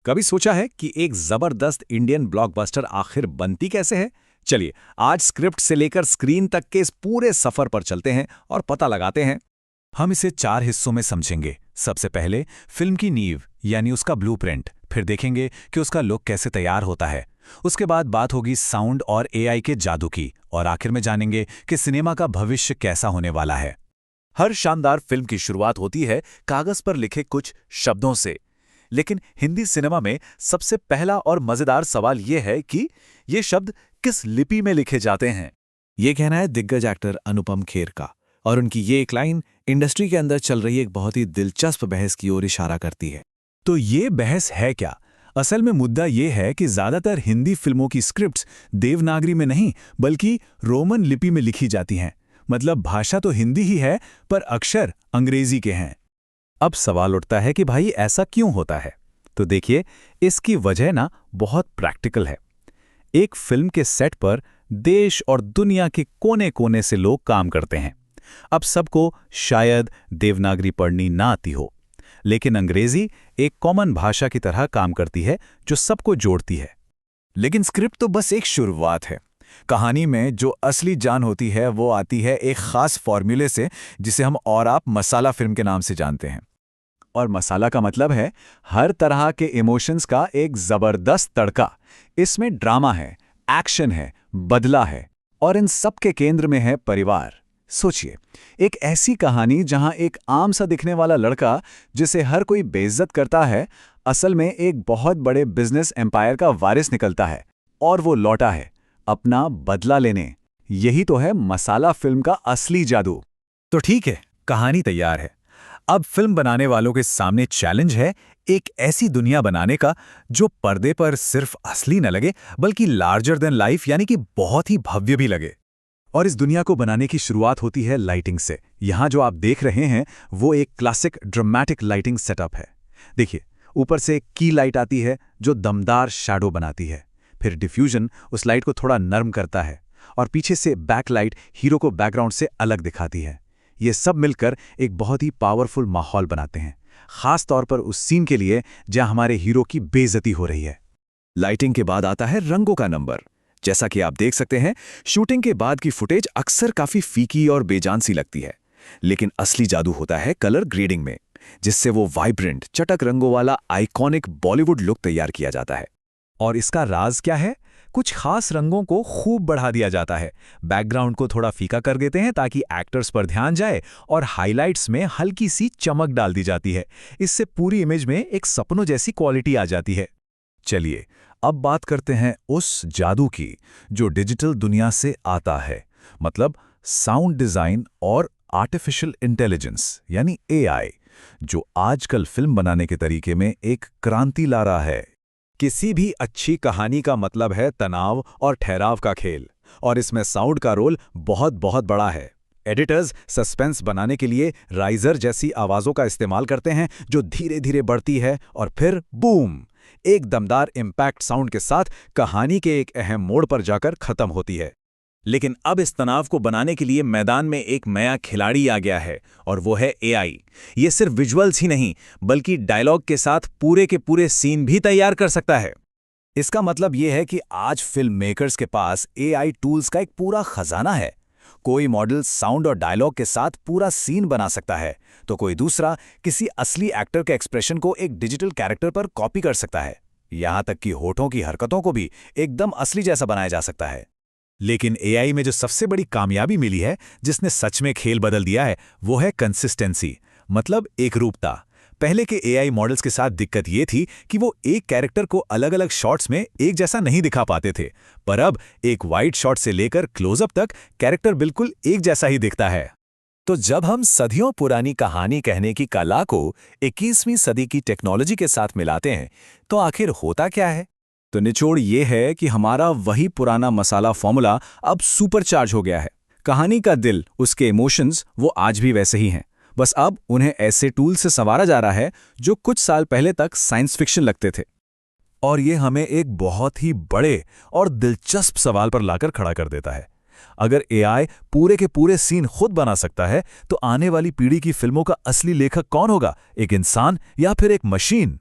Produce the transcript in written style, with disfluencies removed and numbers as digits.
कभी सोचा है कि एक जबरदस्त इंडियन ब्लॉकबस्टर आखिर बनती कैसे है? चलिए, आज स्क्रिप्ट से लेकर स्क्रीन तक के इस पूरे सफर पर चलते हैं और पता लगाते हैं। हम इसे 4 हिस्सों में समझेंगे। सबसे पहले फिल्म की नींव यानी उसका ब्लूप्रिंट, फिर देखेंगे कि उसका लुक कैसे तैयार होता है। उसके बाद बात होगी साउंड और एआई के जादू की, और आखिर में जानेंगे कि सिनेमा का भविष्य कैसा होने वाला है। हर शानदार फिल्म की शुरुआत होती है कागज पर लिखे कुछ शब्दों से। लेकिन हिंदी सिनेमा में सबसे पहला और मजेदार सवाल यह है कि ये शब्द किस लिपि में लिखे जाते हैं। ये कहना है दिग्गज एक्टर अनुपम खेर का, और उनकी ये एक लाइन इंडस्ट्री के अंदर चल रही एक बहुत ही दिलचस्प बहस की ओर इशारा करती है। तो ये बहस है क्या? असल में मुद्दा ये है कि ज्यादातर हिंदी फिल्मों की स्क्रिप्ट्स देवनागरी में नहीं बल्कि रोमन लिपि में लिखी जाती हैं। मतलब भाषा तो हिंदी ही है, पर अक्षर अंग्रेजी के हैं। अब सवाल उठता है कि भाई ऐसा क्यों होता है? तो देखिए, इसकी वजह ना बहुत प्रैक्टिकल है। एक फिल्म के सेट पर देश और दुनिया के कोने कोने से लोग काम करते हैं। अब सबको शायद देवनागरी पढ़नी ना आती हो, लेकिन अंग्रेजी एक कॉमन भाषा की तरह काम करती है जो सबको जोड़ती है। लेकिन स्क्रिप्ट तो बस एक शुरुआत है। कहानी में जो असली जान होती है वो आती है एक खास फॉर्मूले से, जिसे हम और आप मसाला फिल्म के नाम से जानते हैं। और मसाला का मतलब है हर तरह के इमोशंस का एक जबरदस्त तड़का। इसमें ड्रामा है, एक्शन है, बदला है, और इन सब के केंद्र में है परिवार। सोचिए, एक ऐसी कहानी जहां एक आम सा दिखने वाला लड़का जिसे हर कोई बेइज्जत करता है, असल में एक बहुत बड़े बिजनेस एम्पायर का वारिस निकलता है, और वो लौटा है अपना बदला लेने। यही तो है मसाला फिल्म का असली जादू। तो ठीक है, कहानी तैयार है। अब फिल्म बनाने वालों के सामने चैलेंज है एक ऐसी दुनिया बनाने का जो पर्दे पर सिर्फ असली न लगे बल्कि लार्जर देन लाइफ, यानी कि बहुत ही भव्य भी लगे। और इस दुनिया को बनाने की शुरुआत होती है लाइटिंग से। यहाँ जो आप देख रहे हैं वो एक क्लासिक ड्रामेटिक लाइटिंग सेटअप है। देखिए, ऊपर से एक की लाइट आती है जो दमदार शैडो बनाती है। फिर डिफ्यूजन उस लाइट को थोड़ा नर्म करता है, और पीछे से बैक लाइट हीरो को बैकग्राउंड से अलग दिखाती है। ये सब मिलकर एक बहुत ही पावरफुल माहौल बनाते हैं, खास तौर पर उस सीन के लिए जहां हमारे हीरो की बेइज्जती हो रही है। लाइटिंग के बाद आता है रंगों का नंबर। जैसा कि आप देख सकते हैं, शूटिंग के बाद की फुटेज अक्सर काफी फीकी और बेजान सी लगती है, लेकिन असली जादू होता है कलर ग्रेडिंग में, जिससे वो वाइब्रेंट चटक रंगों वाला आइकॉनिक बॉलीवुड लुक तैयार किया जाता है। और इसका राज क्या है? कुछ खास रंगों को खूब बढ़ा दिया जाता है, बैकग्राउंड को थोड़ा फीका कर देते हैं ताकि एक्टर्स पर ध्यान जाए, और हाइलाइट्स में हल्की सी चमक डाल दी जाती है। इससे पूरी इमेज में एक सपनों जैसी क्वालिटी आ जाती है। चलिए, अब बात करते हैं उस जादू की जो डिजिटल दुनिया से आता है, मतलब साउंड डिजाइन और आर्टिफिशियल इंटेलिजेंस यानी एआई, जो आजकल फिल्म बनाने के तरीके में एक क्रांति ला रहा है। किसी भी अच्छी कहानी का मतलब है तनाव और ठहराव का खेल, और इसमें साउंड का रोल बहुत बहुत बड़ा है। एडिटर्स सस्पेंस बनाने के लिए राइजर जैसी आवाज़ों का इस्तेमाल करते हैं जो धीरे धीरे बढ़ती है और फिर बूम, एक दमदार इम्पैक्ट साउंड के साथ कहानी के एक अहम मोड़ पर जाकर खत्म होती है। लेकिन अब इस तनाव को बनाने के लिए मैदान में एक नया खिलाड़ी आ गया है, और वो है एआई। ये सिर्फ विजुअल्स ही नहीं बल्कि डायलॉग के साथ पूरे के पूरे सीन भी तैयार कर सकता है। इसका मतलब ये है कि आज फिल्म मेकर्स के पास एआई टूल्स का एक पूरा खजाना है। कोई मॉडल साउंड और डायलॉग के साथ पूरा सीन बना सकता है, तो कोई दूसरा किसी असली एक्टर के एक्सप्रेशन को एक डिजिटल कैरेक्टर पर कॉपी कर सकता है। यहां तक कि होठों की हरकतों को भी एकदम असली जैसा बनाया जा सकता है। लेकिन एआई में जो सबसे बड़ी कामयाबी मिली है, जिसने सच में खेल बदल दिया है, वो है कंसिस्टेंसी, मतलब एकरूपता। पहले के एआई मॉडल्स के साथ दिक्कत ये थी कि वो एक कैरेक्टर को अलग अलग शॉट्स में एक जैसा नहीं दिखा पाते थे, पर अब एक वाइड शॉट से लेकर क्लोजअप तक कैरेक्टर बिल्कुल एक जैसा ही दिखता है। तो जब हम सदियों पुरानी कहानी कहने की कला को 21वीं सदी की टेक्नोलॉजी के साथ मिलाते हैं, तो आखिर होता क्या है? तो निचोड़ ये है कि हमारा वही पुराना मसाला फॉर्मूला अब सुपरचार्ज हो गया है। कहानी का दिल, उसके इमोशंस, वो आज भी वैसे ही हैं, बस अब उन्हें ऐसे टूल से संवारा जा रहा है जो कुछ साल पहले तक साइंस फिक्शन लगते थे। और ये हमें एक बहुत ही बड़े और दिलचस्प सवाल पर लाकर खड़ा कर देता है। अगर एआई पूरे के पूरे सीन खुद बना सकता है, तो आने वाली पीढ़ी की फिल्मों का असली लेखक कौन होगा? एक इंसान या फिर एक मशीन?